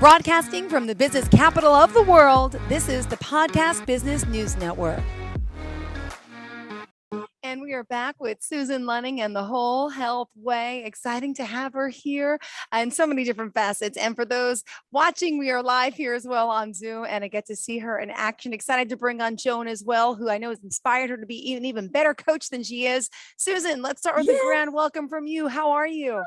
Broadcasting from the business capital of the world, this is the Podcast Business News Network. And we are back with Susan Lunning and the Whole Health Way. Exciting to have her here in so many different facets. And for those watching, we are live here as well on Zoom, and I get to see her in action. Excited to bring on Joan as well, who I know has inspired her to be an even better coach than she is. Susan, let's start with a grand welcome from you. How are you?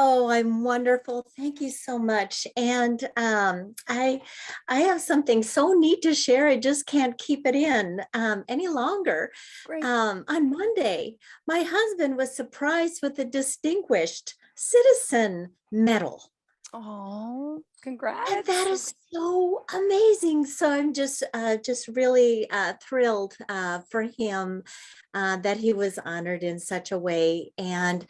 Oh, I'm wonderful. Thank you so much. And I have something so neat to share. I just can't keep it in any longer. Great. On Monday, my husband was surprised with the Distinguished Citizen Medal. Oh, congrats. And that is so amazing. So I'm just really thrilled for him that he was honored in such a way. And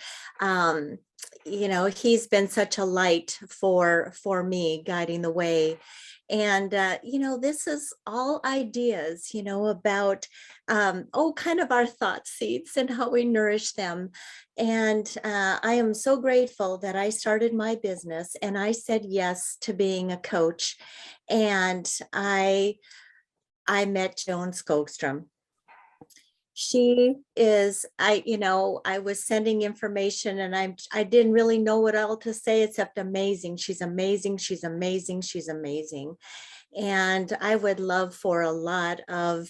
he's been such a light for me, guiding the way. And this is all ideas about kind of our thought seeds and how we nourish them. And I am so grateful that I started my business and I said yes to being a coach. And I met Joan Skogstrom. She is, I was sending information and I didn't really know what else to say except amazing. She's amazing. She's amazing. She's amazing. And I would love for a lot of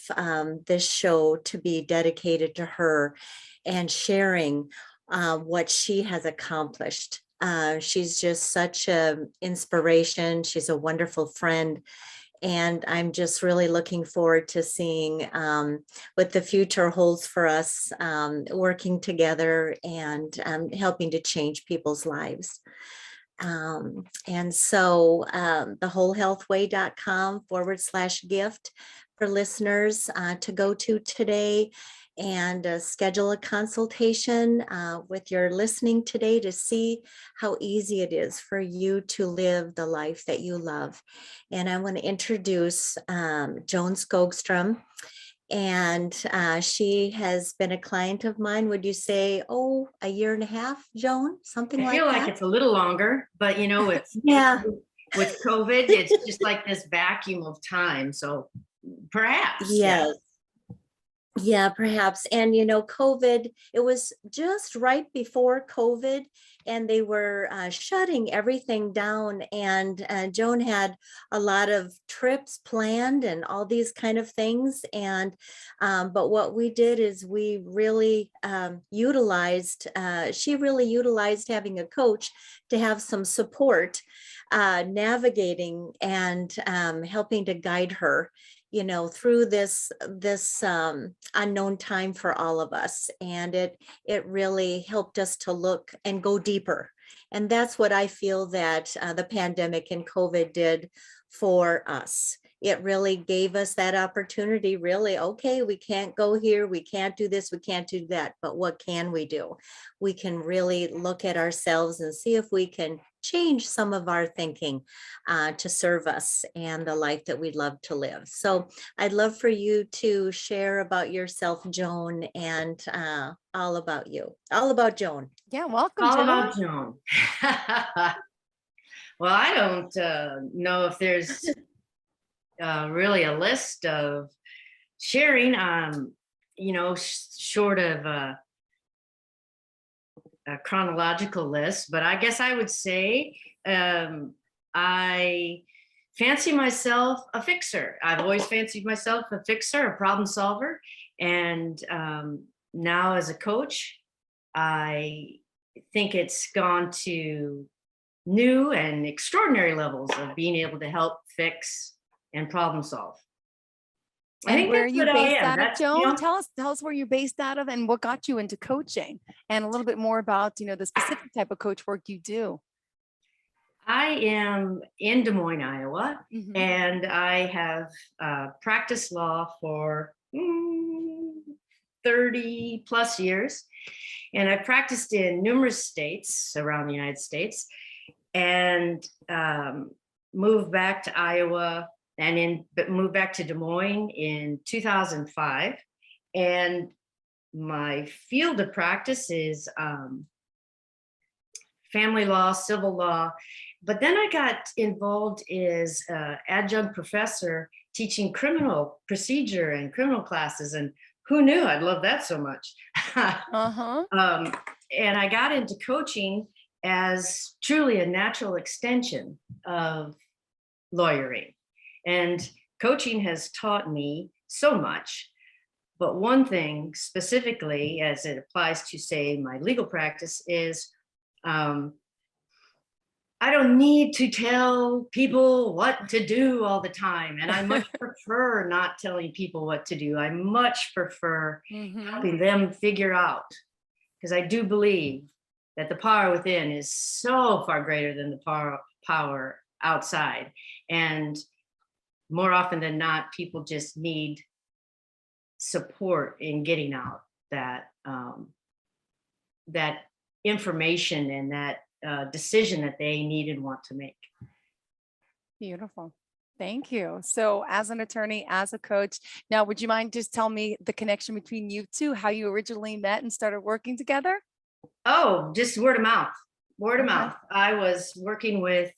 this show to be dedicated to her and sharing what she has accomplished. She's just such an inspiration. She's a wonderful friend. And I'm just really looking forward to seeing what the future holds for us, working together and helping to change people's lives. And so thewholehealthway.com/gift for listeners to go to today and schedule a consultation with your listening today to see how easy it is for you to live the life that you love. And I want to introduce Joan Skogstrom. And she has been a client of mine. Would you say, a year and a half, Joan? Something like that? I feel like it's a little longer, but it's with COVID, it's just like this vacuum of time. So perhaps. Yes. Yeah, perhaps. And, COVID, it was just right before COVID and they were shutting everything down. And Joan had a lot of trips planned and all these kind of things. And but what we did is we really she really utilized having a coach to have some support, navigating and helping to guide her through this unknown time for all of us. And it really helped us to look and go deeper. And that's what I feel that the pandemic and COVID did for us. It really gave us that opportunity, really, okay, we can't go here, we can't do this, we can't do that, but what can we do? We can really look at ourselves and see if we can change some of our thinking to serve us and the life that we'd love to live. So I'd love for you to share about yourself, Joan, and all about you, all about Joan. Yeah, welcome, all Joan. About Joan. Well, I don't know if there's really a list of sharing, short of a chronological list, but I guess I would say I fancy myself a fixer. I've always fancied myself a fixer, a problem solver. And now as a coach, I think it's gone to new and extraordinary levels of being able to help fix and problem solve. And where are you based out of, Joan? Tell us where you're based out of and what got you into coaching, and a little bit more about the specific type of coach work you do. I am in Des Moines, Iowa, and I have practiced law for 30 plus years, and I practiced in numerous states around the United States, and moved back to Iowa. But moved back to Des Moines in 2005. And my field of practice is family law, civil law, But then I got involved as adjunct professor teaching criminal procedure and criminal classes. And who knew I'd love that so much? Uh-huh. And I got into coaching as truly a natural extension of lawyering. And coaching has taught me so much. But one thing specifically, as it applies to, say, my legal practice, is I don't need to tell people what to do all the time. And I much prefer not telling people what to do. I much prefer Mhm. helping them figure out, because I do believe that the power within is so far greater than the power outside. And more often than not, people just need support in getting out that information and that decision that they need and want to make. Beautiful. Thank you. So as an attorney, as a coach, now would you mind just tell me the connection between you two, how you originally met and started working together? Oh, just word of mouth. Word of Okay. mouth. I was working with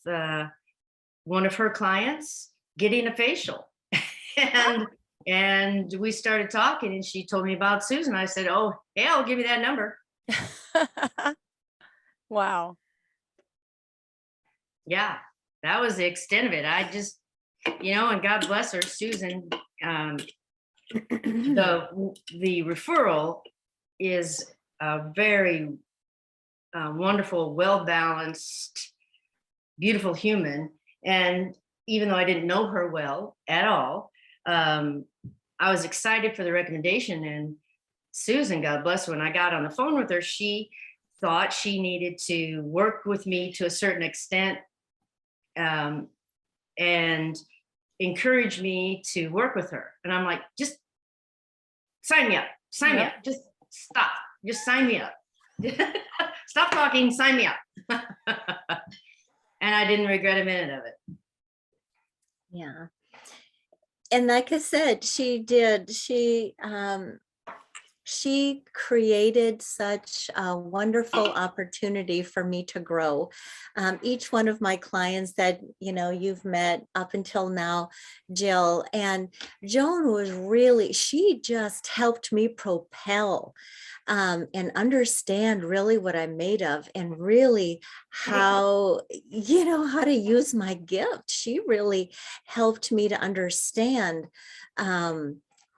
one of her clients getting a facial. and we started talking and she told me about Susan. I said, oh, hell, give me that number. Wow. Yeah, that was the extent of it. I just, and God bless her, Susan. The referral is a very wonderful, well-balanced, beautiful human. And even though I didn't know her well at all, I was excited for the recommendation. And Susan, God bless her, when I got on the phone with her, she thought she needed to work with me to a certain extent, and encouraged me to work with her. And I'm like, just sign me up, just stop, just sign me up. Stop talking, sign me up. And I didn't regret a minute of it. Yeah. And like I said, she created such a wonderful opportunity for me to grow. Each one of my clients that, you've met up until now, Jill, and Joan was really, she just helped me propel and understand really what I'm made of and really how to use my gift. She really helped me to understand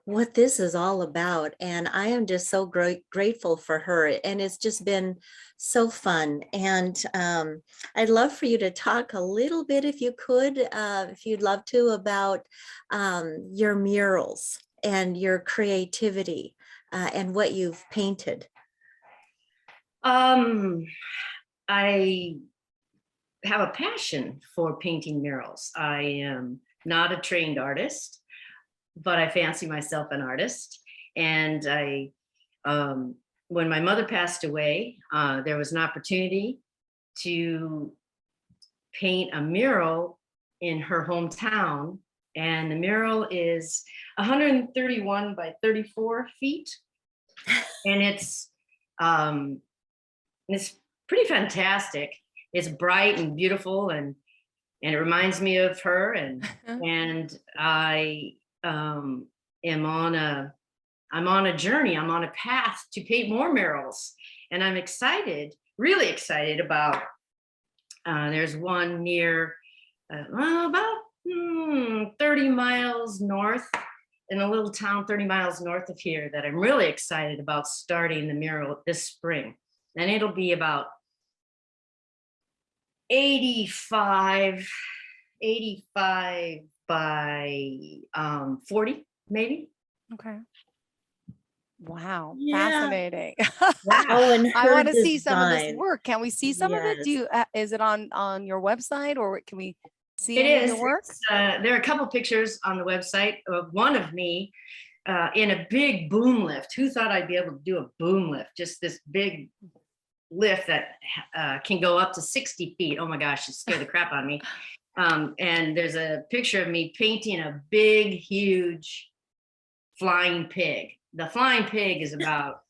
what this is all about. And I am just so grateful for her. And it's just been so fun. And I'd love for you to talk a little bit, if you could, if you'd love to, about your murals and your creativity and what you've painted. I have a passion for painting murals. I am not a trained artist, but I fancy myself an artist. And when my mother passed away, there was an opportunity to paint a mural in her hometown. And the mural is 131 by 34 feet. And it's pretty fantastic. It's bright and beautiful, and it reminds me of her. And I am on a journey. I'm on a path to paint more murals, and I'm excited, really excited about. There's one near about 30 miles north, in a little town 30 miles north of here, that I'm really excited about starting the mural this spring. And it'll be about 85 by 40, maybe. Okay. Wow. Yeah. Fascinating. Oh, and I her want to see some of this design. work. Can we see some of it? Yes. Do you, is it on your website, or can we see It any of is. your work? There are a couple pictures on the website of one of me in a big boom lift. Who thought I'd be able to do a boom lift? Just this big lift that can go up to 60 feet. Oh my gosh, it scared the crap out of me. And there's a picture of me painting a big, huge flying pig. The flying pig is about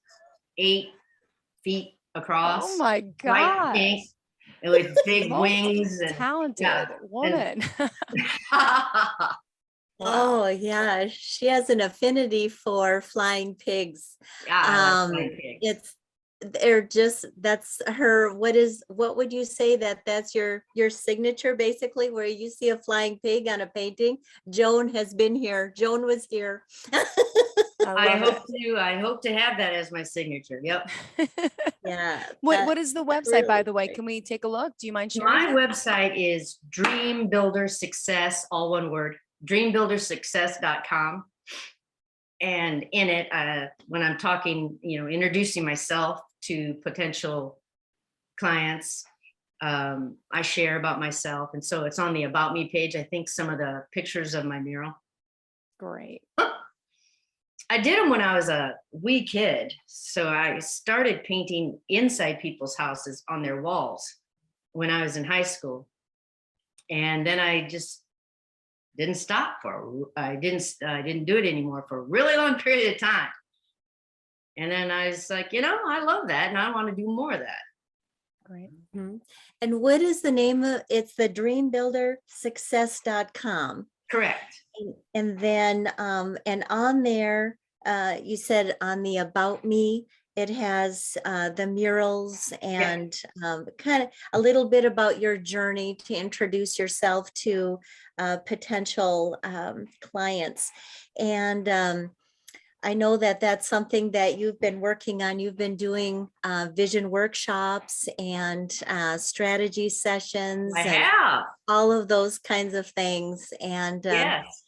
8 feet across. Oh my White, pink. gosh. with big wings and Talented woman. Wow. Oh, yeah, she has an affinity for flying pigs. Yeah, I like flying pigs. It's they're just that's her. What would you say that's your signature basically, where you see a flying pig on a painting? Joan has been here. Joan was here. I love I hope to have that as my signature. Yep. Yeah. What is the website, by really the way? great. Can we take a look? Do you mind sharing My that? website is Dream Builder Success, all one word, dreambuildersuccess.com. And in it, when I'm talking, introducing myself to potential clients, I share about myself. And so it's on the About Me page. I think some of the pictures of my mural. Great. I did them when I was a wee kid. So I started painting inside people's houses on their walls when I was in high school. And then I just didn't stop I didn't do it anymore for a really long period of time. And then I was like, I love that and I want to do more of that. Great. Mhm. And what is the name of it's the dreambuildersuccess.com. Correct. And then and on there you said on the About Me it has the murals and kind of a little bit about your journey to introduce yourself to potential clients. And I know that's something that you've been working on. You've been doing vision workshops and strategy sessions I and have. all of those kinds of things. And Yes.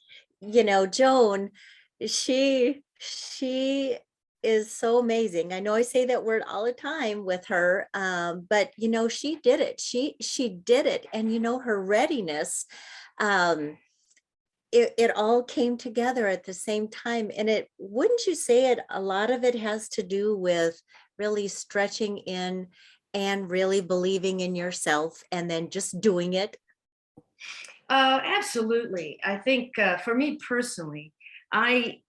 Joan, she is so amazing. I know I say that word all the time with her, but she did it. She did it, and her readiness. It all came together at the same time, and wouldn't you say a lot of it has to do with really stretching in and really believing in yourself and then just doing it? Absolutely. I think for me personally, I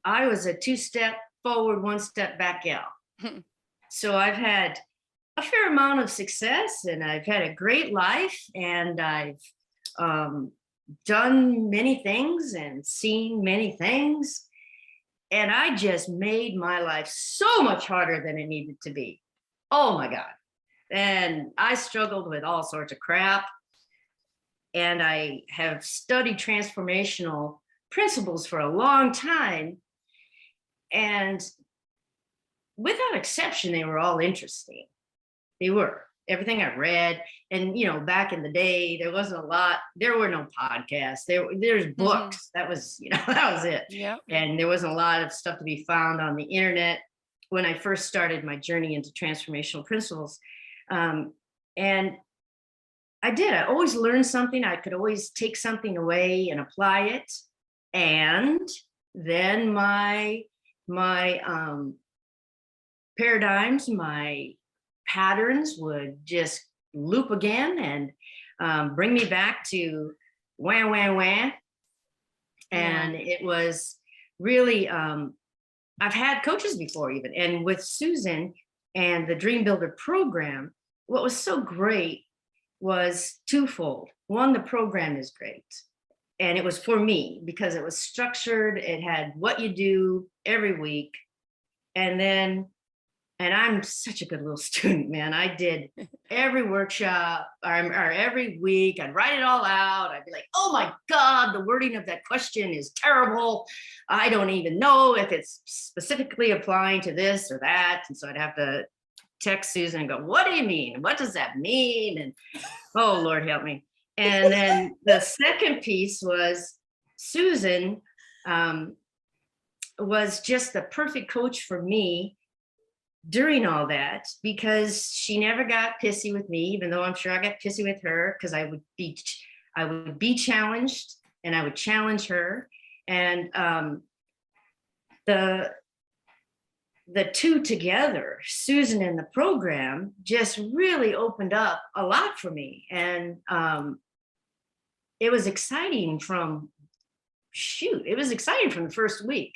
was a 2-step forward, 1-step back gal. So I've had a fair amount of success and I've had a great life and I've done many things and seen many things. And I just made my life so much harder than it needed to be. Oh my God. And I struggled with all sorts of crap. And I have studied transformational principles for a long time. And without exception, they were all interesting. They were. Everything I read. And, back in the day, there wasn't a lot. There were no podcasts. There's books. That was, that was it. Yeah. And there wasn't a lot of stuff to be found on the internet when I first started my journey into transformational principles. And I did. I always learned something. I could always take something away and apply it. And then my paradigms, my patterns would just loop again and bring me back to wah, wah, wah. And it was really, I've had coaches before even. And with Susan and the Dream Builder program, what was so great was twofold. One, the program is great. And it was for me because it was structured. It had what you do every week. And I'm such a good little student, man. I did every workshop or every week. I'd write it all out. I'd be like, oh my God, the wording of that question is terrible. I don't even know if it's specifically applying to this or that. And so I'd have to text Susan and go, what do you mean? What does that mean? And oh, Lord, help me. And then the second piece was Susan was just the perfect coach for me during all that, because she never got pissy with me, even though I'm sure I got pissy with her, because I would be challenged and I would challenge her. And the two together, Susan and the program, just really opened up a lot for me. And it was exciting from the first week.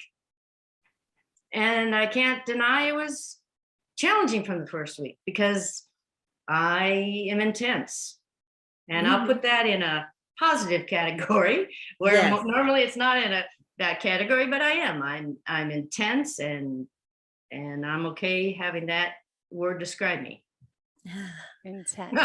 And I can't deny it was challenging from the first week because I am intense. And I'll put that in a positive category where Yes. normally it's not in that category, but I am. I'm intense, and I'm okay having that word describe me. Intense.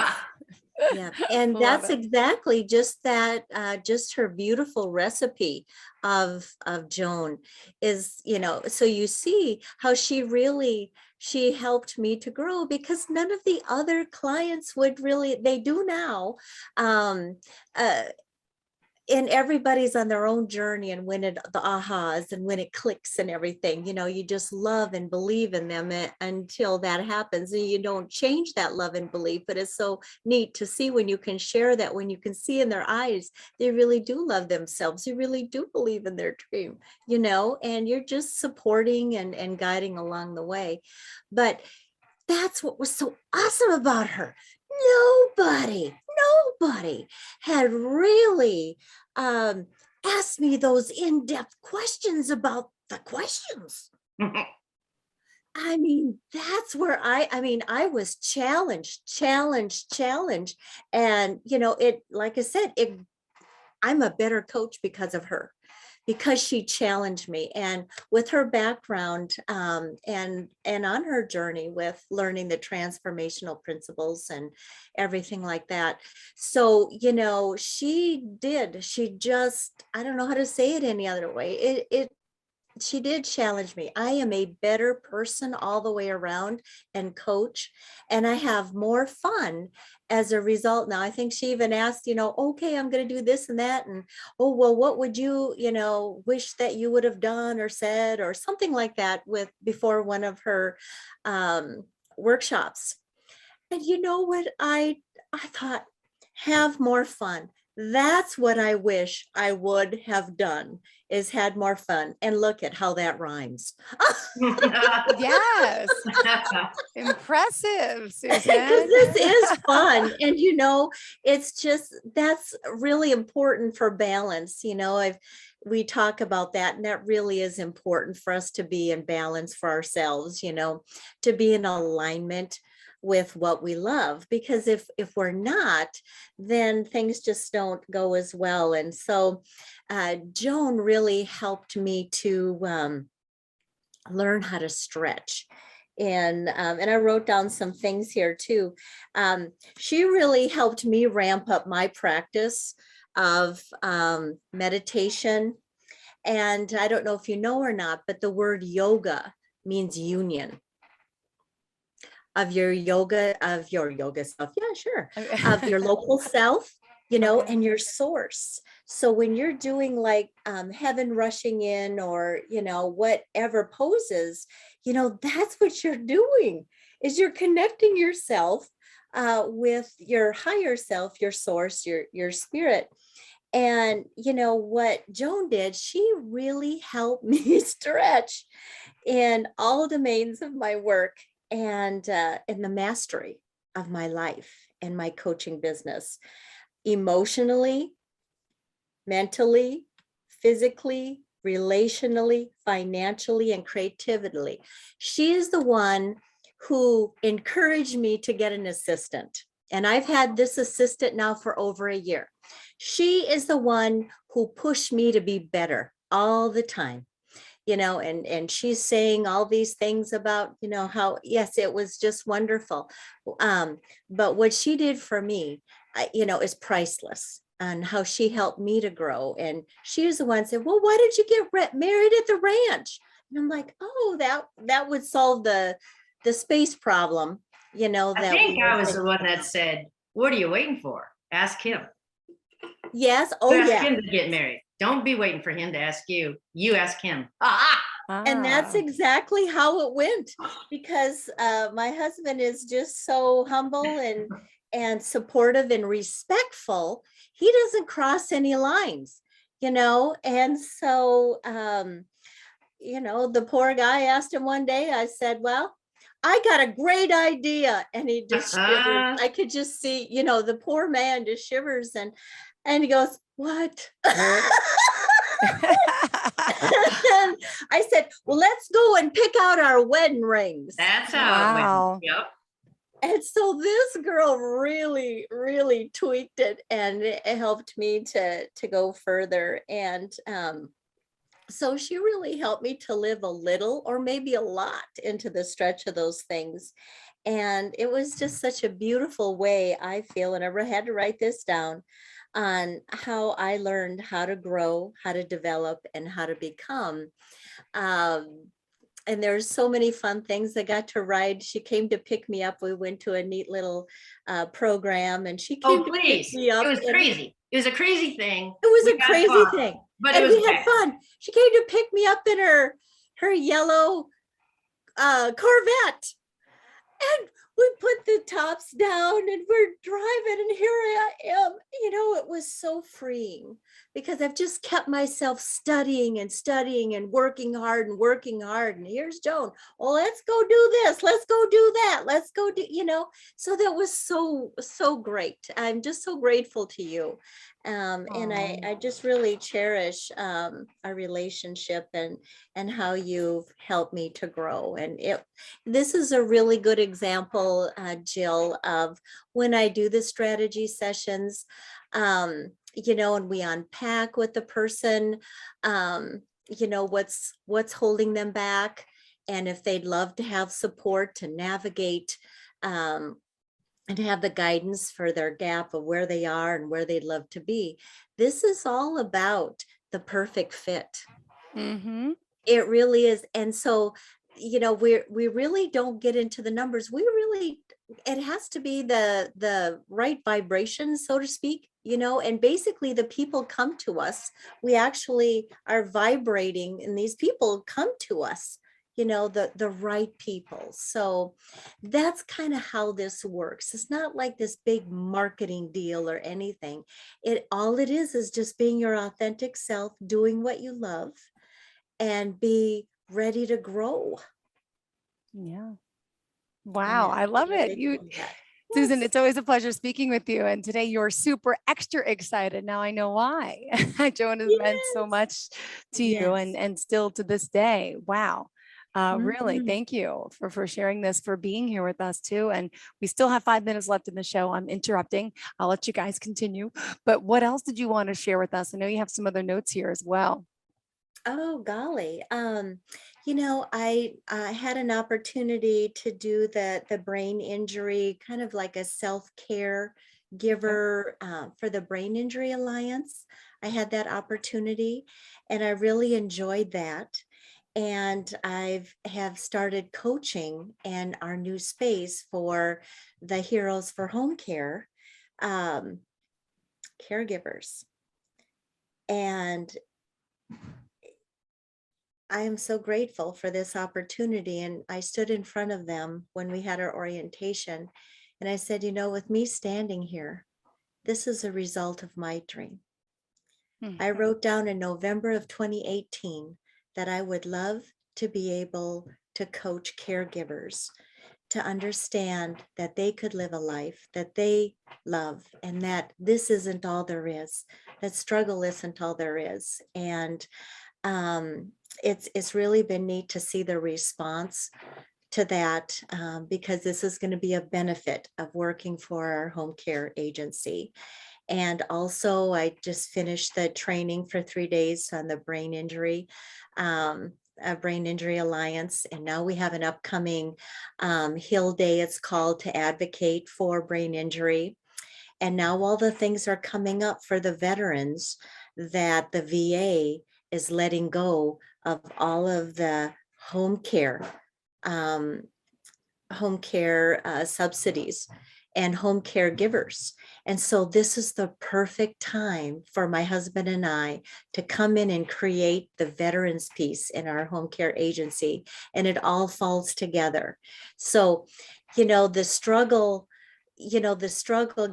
Yeah, and Love that's it. exactly just that, just her beautiful recipe of Joan is, so you see how she helped me to grow, because none of the other clients would really, they do now. Um, uh, and everybody's on their own journey, and when the ahas and when it clicks and everything, you just love and believe in them until that happens, and you don't change that love and belief. But it's so neat to see when you can share that, when you can see in their eyes they really do love themselves, they really do believe in their dream, and you're just supporting and guiding along the way. But that's what was so awesome about her. Nobody had really asked me those in-depth questions about the questions. I mean, that's where I was challenged. And, like I said, I'm a better coach because of her, because she challenged me, and with her background, and on her journey with learning the transformational principles and everything like that. So she just, I don't know how to say it any other way, she did challenge me. I am a better person all the way around, and coach, and I have more fun as a result. Now, I think she even asked, okay, I'm going to do this and that. And, oh, well, what would you, wish that you would have done or said, or something like that before one of her workshops. And you know what? I thought, have more fun. That's what I wish I would have done, is had more fun. And look at how that rhymes. Yes. Impressive, Because Susan. this is fun. And it's just, that's really important for balance. We talk about that, and that really is important for us to be in balance for ourselves, to be in alignment with what we love, because if we're not, then things just don't go as well. And so Joan really helped me to learn how to stretch. And I wrote down some things here too. She really helped me ramp up my practice of meditation. And I don't know if you know or not, but the word yoga means union of your yoga self. Yeah, sure. Of your local self, Okay. and your source. So when you're doing like heaven rushing in, or, whatever poses, that's what you're doing, is you're connecting yourself with your higher self, your source, your spirit. And what Joan did, she really helped me stretch in all domains of my work, and in the mastery of my life and my coaching business, emotionally, mentally, physically, relationally, financially, and creatively. She is the one who encouraged me to get an assistant. And I've had this assistant now for over a year. She is the one who pushed me to be better all the time. And she's saying all these things about, how, yes, it was just wonderful. But what she did for me, is priceless, and how she helped me to grow. And she was the one who said, well, why did you get married at the ranch? And I'm like, oh, that would solve the space problem, I that think we I were was the thinking one about. that said, what are you waiting for? Ask him. Yes. You Oh, ask yeah. him to get married. Don't be waiting for him to ask you. You ask him. And that's exactly how it went, because my husband is just so humble and supportive and respectful. He doesn't cross any lines, and so the poor guy asked him one day, I said, well, I got a great idea. And he just shivered. I could just see, the poor man just shivers, and he goes, what? And I said, well, let's go and pick out our wedding rings. That's how it Wow. went. Yep. And so this girl really, really tweaked it, and it helped me to go further. And so she really helped me to live a little or maybe a lot into the stretch of those things. And it was just such a beautiful way, I feel, and I had to write this down, on how I learned how to grow, how to develop, and how to become. Um, and there's so many fun things. I got to ride. She came to pick me up. We went to a neat little program, and she came Oh, to pick please. me It up. was And crazy. It was a crazy thing. it was We a had crazy fun, thing. but it And was we had bad. fun. She came to pick me up in her yellow Corvette. And we put the tops down and we're driving, and here I am. It was so freeing because I've just kept myself studying and working hard and working hard. And here's Joan. Well, let's go do this. Let's go do that. Let's go do, so that was so great. I'm just so grateful to you. And I just really cherish our relationship and how you've helped me to grow. And this is a really good example, Jill, of when I do the strategy sessions, and we unpack with the person, what's holding them back, and if they'd love to have support to navigate, and have the guidance for their gap of where they are and where they'd love to be. This is all about the perfect fit. Mm-hmm. It really is. And so, we really don't get into the numbers. It has to be the right vibration, so to speak, and basically the people come to us. We actually are vibrating, and these people come to us, the right people. So that's kind of how this works. It's not like this big marketing deal or anything. All it is just being your authentic self, doing what you love, and be ready to grow. Yeah. And Wow. that's I love what I it. think about that. Susan, Yes. it's always a pleasure speaking with you. And today you're super extra excited. Now I know why. Joan has meant so Yes. much to you, Yes. and still to this day. Wow. Really, Mhm. thank you for sharing this, for being here with us too. And we still have 5 minutes left in the show. I'm interrupting. I'll let you guys continue. But what else did you want to share with us? I know you have some other notes here as well. Oh, golly. I had an opportunity to do the brain injury, kind of like a self-care Okay. giver, for the Brain Injury Alliance. I had that opportunity, and I really enjoyed that. And have started coaching in our new space for the Heroes for Home Care um, caregivers. And I am so grateful for this opportunity. And I stood in front of them when we had our orientation. And I said, with me standing here, this is a result of my dream. I Mhm. wrote down in November of 2018 that I would love to be able to coach caregivers to understand that they could live a life that they love, and that this isn't all there is, that struggle isn't all there is. And um, it's really been neat to see the response to that, because this is going to be a benefit of working for our home care agency. And also, I just finished the training for 3 days on the Brain Injury Alliance. And now we have an upcoming Hill Day, it's called, to advocate for brain injury. And now all the things are coming up for the veterans, that the VA is letting go of all of the home care, um, subsidies and home caregivers. And so this is the perfect time for my husband and I to come in and create the veterans piece in our home care agency. And it all falls together. So, the struggle,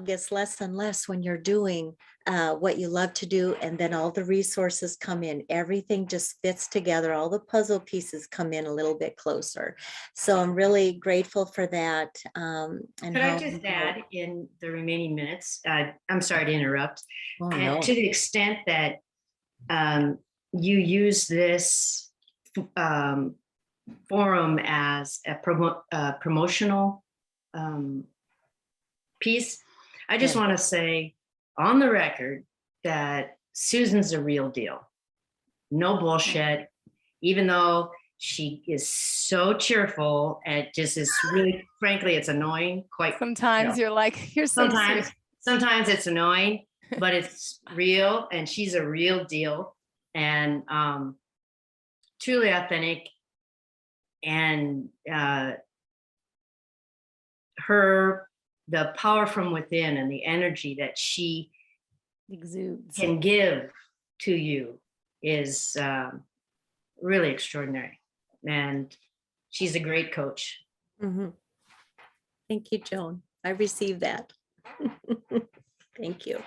gets less and less when you're doing what you love to do. And then all the resources come in, everything just fits together. All the puzzle pieces come in a little bit closer. So I'm really grateful for that. And Could I how, just add, in the remaining minutes, I'm sorry to interrupt, oh and no. to the extent that you use this um, forum as a promotional piece, I just Yeah. want to say on the record that Susan's a real deal. No bullshit, even though she is so cheerful and just is really, frankly, it's annoying. Quite, Sometimes you're like, you're so sometimes, sweet. sometimes it's annoying, but it's real, and she's a real deal, and truly authentic. And the power from within and the energy that she Exudes. can give to you is really extraordinary. And she's a great coach. Mhm. Thank you, Joan. I received that. Thank you.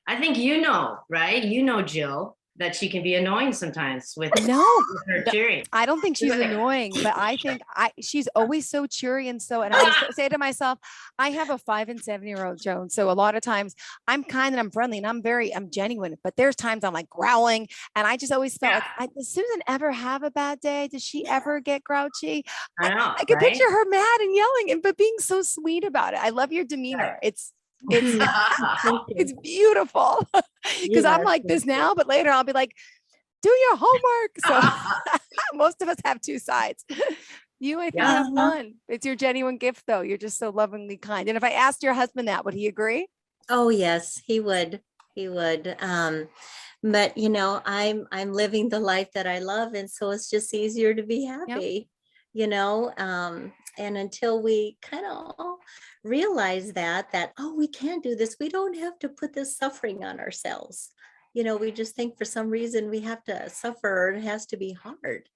I think you know, right? You know, Jill, that she can be annoying sometimes with No, her no, cheering. I don't think she's annoying, but I think she's always so cheery and so, and I just say to myself, I have a 5 and 7-year-old Joan. So a lot of times I'm kind and I'm friendly and I'm genuine, but there's times I'm like growling. And I just always felt like, does Susan ever have a bad day? Does she ever get grouchy? I know, I can right? picture her mad and yelling, but being so sweet about it. I love your demeanor. It's it's beautiful because I'm Yes, like this thank you. now, but later I'll be like, do your homework. So most of us have two sides. You, I think, Yeah. have one. It's your genuine gift, though. You're just so lovingly kind. And if I asked your husband that, would he agree? Oh, yes, he would. He would. But you know, I'm living the life that I love, and so it's just easier to be happy, you know. And until we kind of all realize that, oh, we can do this. We don't have to put this suffering on ourselves. You know, we just think for some reason we have to suffer, or it has to be hard.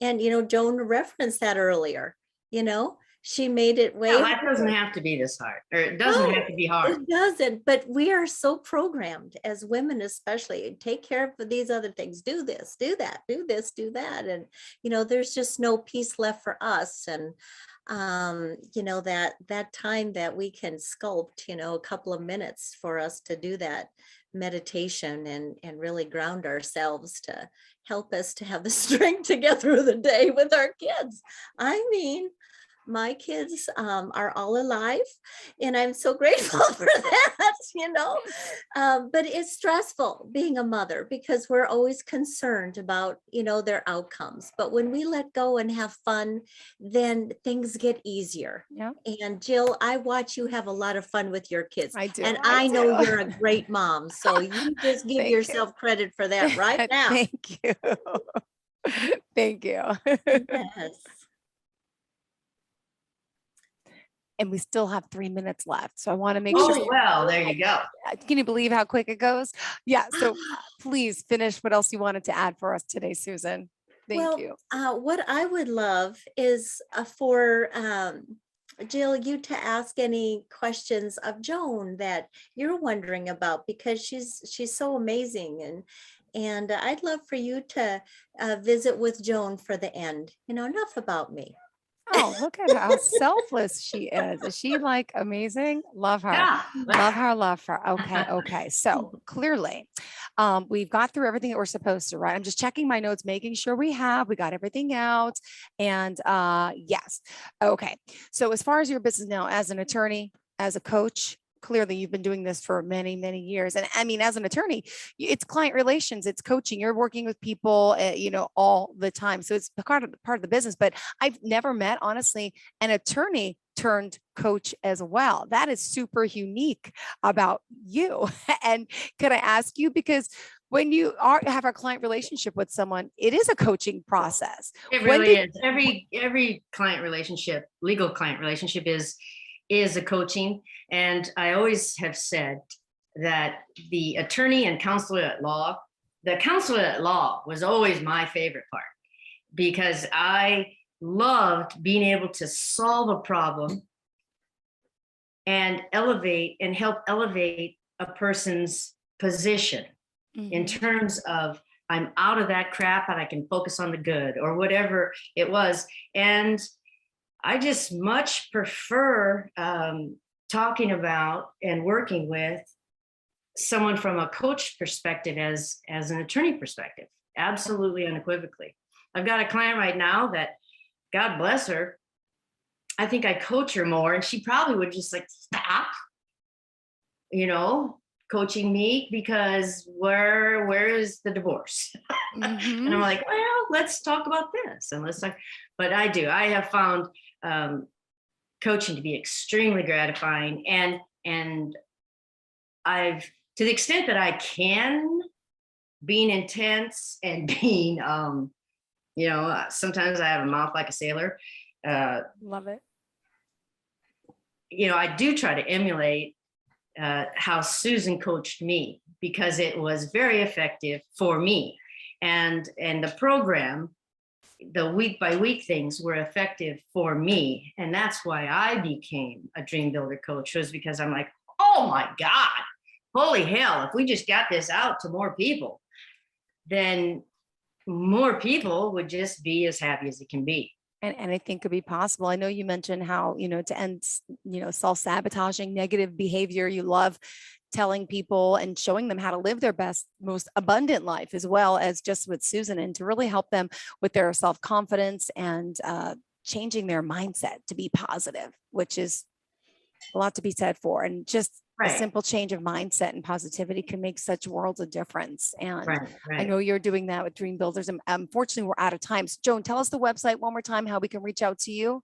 And you know, Joan referenced that earlier. You know, she made it way Yeah, life doesn't have to be this hard, or it doesn't have to be hard. It doesn't, but we are so programmed as women, especially, take care of these other things, do this, do that, do this, do that. And, you know, there's just no peace left for us. And, you know, that time that we can sculpt, you know, a couple of minutes for us to do that meditation and really ground ourselves to help us to have the strength to get through the day with our kids. I mean, my kids are all alive, and I'm so grateful for that, you know. But it's stressful being a mother because we're always concerned about, you know, their outcomes. But when we let go and have fun, then things get easier. Yeah, And Jill, I watch you have a lot of fun with your kids. I do. And I know do. you're a great mom. So you just give Thank you. yourself credit for that right now. Thank you. Thank you. Yes. And we still have 3 minutes left. So I want to make Oh, sure well, there you go. can you believe how quick it goes? Yeah. So please finish what else you wanted to add for us today, Susan. Thank you. What I would love is for Jill, you to ask any questions of Joan that you're wondering about, because she's so amazing, and I'd love for you to visit with Joan for the end. You know, enough about me. Oh, look at how selfless she is. Is she like amazing? Love her. Yeah. Love her, love her. Okay, okay. So clearly, we've got through everything that we're supposed to, right? I'm just checking my notes, making sure we got everything out. And yes. Okay. So as far as your business now, as an attorney, as a coach, clearly you've been doing this for many, many years. And I mean, as an attorney, it's client relations, it's coaching, you're working with people, you know, all the time. So it's part of the business, but I've never met, honestly, an attorney turned coach as well. That is super unique about you. And could I ask you, because when you have a client relationship with someone, it is a coaching process. It really is. Every client relationship, legal client relationship is a coaching. And I always have said that the attorney and counselor at law, the counselor at law was always my favorite part, because I loved being able to solve a problem and help elevate a person's position in terms of, I'm out of that crap and I can focus on the good, or whatever it was. And I just much prefer talking about and working with someone from a coach perspective as an attorney perspective. Absolutely, unequivocally. I've got a client right now that, God bless her, I think I coach her more, and she probably would just like stop, coaching me, because where is the divorce? And I'm like, well, let's talk about this, and let's talk. But I have found coaching to be extremely gratifying, and I've, to the extent that I can, being intense and being sometimes I have a mouth like a sailor. Love it. I do try to emulate how Susan coached me, because it was very effective for me, and the program, the week by week things were effective for me, and that's why I became a dream builder coach, was because I'm like, oh my God, holy hell, if we just got this out to more people, then more people would just be as happy as it can be. And anything could be possible. I know you mentioned how, to end, self-sabotaging negative behavior, you love telling people and showing them how to live their best, most abundant life, as well as just with Susan, and to really help them with their self-confidence and changing their mindset to be positive, which is a lot to be said for. And just a simple change of mindset and positivity can make such worlds of difference. And I know you're doing that with Dream Builders. And unfortunately, we're out of time. So Joan, tell us the website one more time, how we can reach out to you.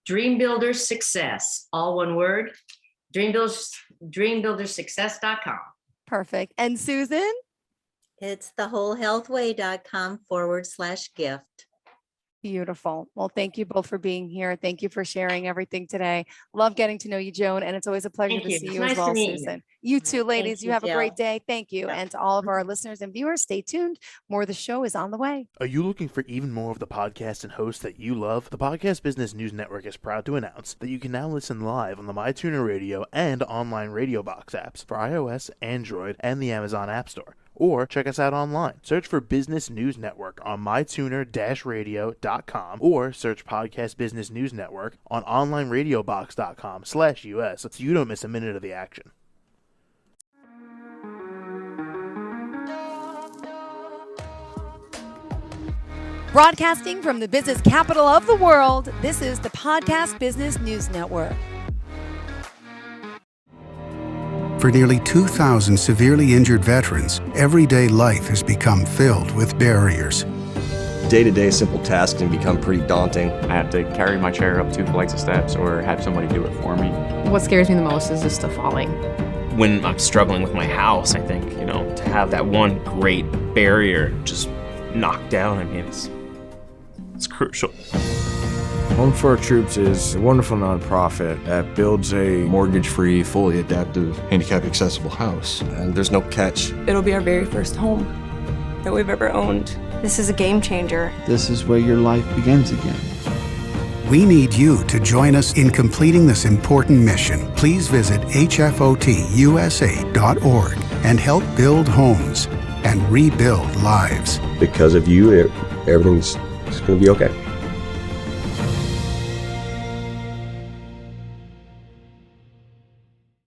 Dream Builders Success, all one word, dreambuildersuccess.com. Perfect. And Susan? It's thewholehealthway.com/gift. Beautiful. Well, thank you both for being here. Thank you for sharing everything today. Love getting to know you, Joan. And it's always a pleasure to see you as well, Susan. You too, ladies. You have a great day. Thank you. And to all of our listeners and viewers, stay tuned. More of the show is on the way. Are you looking for even more of the podcasts and hosts that you love? The Podcast Business News Network is proud to announce that you can now listen live on the MyTuner Radio and online Radio Box apps for iOS, Android, and the Amazon App Store. Or check us out online. Search for Business News Network on mytuner-radio.com, or search Podcast Business News Network on onlineradiobox.com/US so you don't miss a minute of the action. Broadcasting from the business capital of the world, this is the Podcast Business News Network. For nearly 2,000 severely injured veterans, everyday life has become filled with barriers. Day-to-day simple tasks can become pretty daunting. I have to carry my chair up 2 flights of steps or have somebody do it for me. What scares me the most is just the falling. When I'm struggling with my house, I think, to have that one great barrier just knocked down, it's crucial. Home for Our Troops is a wonderful nonprofit that builds a mortgage-free, fully adaptive, handicap-accessible house. And there's no catch. It'll be our very first home that we've ever owned. This is a game changer. This is where your life begins again. We need you to join us in completing this important mission. Please visit hfotusa.org and help build homes and rebuild lives. Because of you, everything's going to be okay.